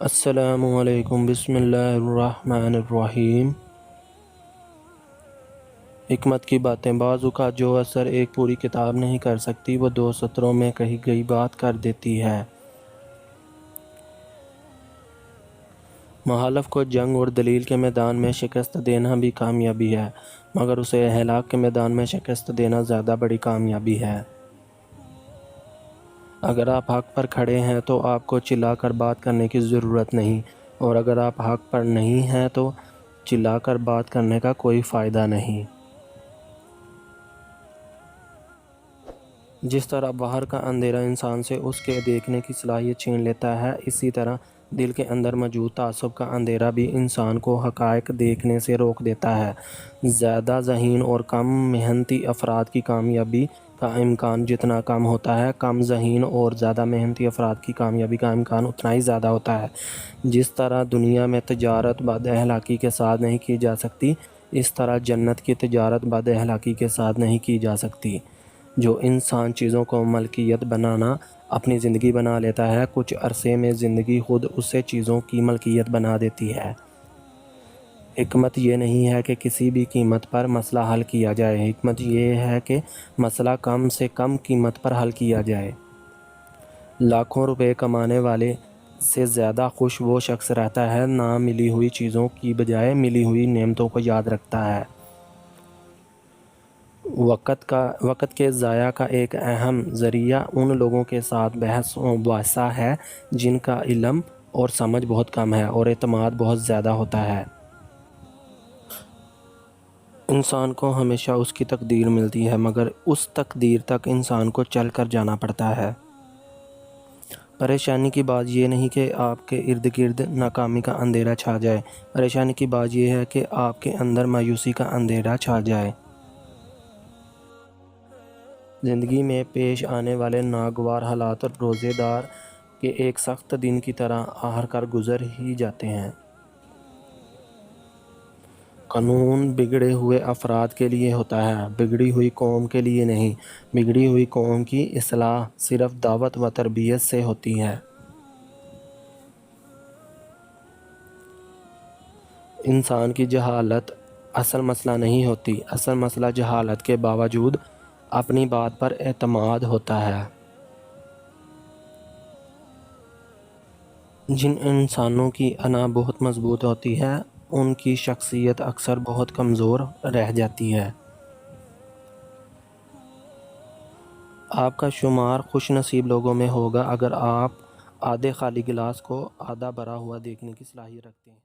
السلام علیکم، بسم اللہ الرحمن الرحیم۔ حکمت کی باتیں۔ بعض اوقات جو اثر ایک پوری کتاب نہیں کر سکتی وہ 2 سطروں میں کہی گئی بات کر دیتی ہے۔ مخالف کو جنگ اور دلیل کے میدان میں شکست دینا بھی کامیابی ہے، مگر اسے ہلاک کے میدان میں شکست دینا زیادہ بڑی کامیابی ہے۔ اگر آپ حق پر کھڑے ہیں تو آپ کو چلا کر بات کرنے کی ضرورت نہیں، اور اگر آپ حق پر نہیں ہیں تو چلا کر بات کرنے کا کوئی فائدہ نہیں۔ جس طرح باہر کا اندھیرا انسان سے اس کے دیکھنے کی صلاحیت چھین لیتا ہے، اسی طرح دل کے اندر موجود تعصب کا اندھیرا بھی انسان کو حقائق دیکھنے سے روک دیتا ہے۔ زیادہ ذہین اور کم محنتی افراد کی کامیابی کا امکان جتنا کم ہوتا ہے، کم ذہین اور زیادہ محنتی افراد کی کامیابی کا امکان اتنا ہی زیادہ ہوتا ہے۔ جس طرح دنیا میں تجارت بد اخلاقی کے ساتھ نہیں کی جا سکتی، اس طرح جنت کی تجارت بد اخلاقی کے ساتھ نہیں کی جا سکتی۔ جو انسان چیزوں کو ملکیت بنانا اپنی زندگی بنا لیتا ہے، کچھ عرصے میں زندگی خود اسے چیزوں کی ملکیت بنا دیتی ہے۔ حکمت یہ نہیں ہے کہ کسی بھی قیمت پر مسئلہ حل کیا جائے، حکمت یہ ہے کہ مسئلہ کم سے کم قیمت پر حل کیا جائے۔ لاکھوں روپے کمانے والے سے زیادہ خوش وہ شخص رہتا ہے نہ ملی ہوئی چیزوں کی بجائے ملی ہوئی نعمتوں کو یاد رکھتا ہے۔ وقت کے ضیاع کا ایک اہم ذریعہ ان لوگوں کے ساتھ بحث و مباحثہ ہے جن کا علم اور سمجھ بہت کم ہے اور اعتماد بہت زیادہ ہوتا ہے۔ انسان کو ہمیشہ اس کی تقدیر ملتی ہے، مگر اس تقدیر تک انسان کو چل کر جانا پڑتا ہے۔ پریشانی کی بات یہ نہیں کہ آپ کے ارد گرد ناکامی کا اندھیرا چھا جائے، پریشانی کی بات یہ ہے کہ آپ کے اندر مایوسی کا اندھیرا چھا جائے۔ زندگی میں پیش آنے والے ناگوار حالات روزے دار کے ایک سخت دن کی طرح آہر کر گزر ہی جاتے ہیں۔ قانون بگڑے ہوئے افراد کے لیے ہوتا ہے، بگڑی ہوئی قوم کے لیے نہیں۔ بگڑی ہوئی قوم کی اصلاح صرف دعوت و تربیت سے ہوتی ہے۔ انسان کی جہالت اصل مسئلہ نہیں ہوتی، اصل مسئلہ جہالت کے باوجود اپنی بات پر اعتماد ہوتا ہے۔ جن انسانوں کی انا بہت مضبوط ہوتی ہے، ان کی شخصیت اکثر بہت کمزور رہ جاتی ہے۔ آپ کا شمار خوش نصیب لوگوں میں ہوگا اگر آپ آدھے خالی گلاس کو آدھا بھرا ہوا دیکھنے کی صلاحیت رکھتے ہیں۔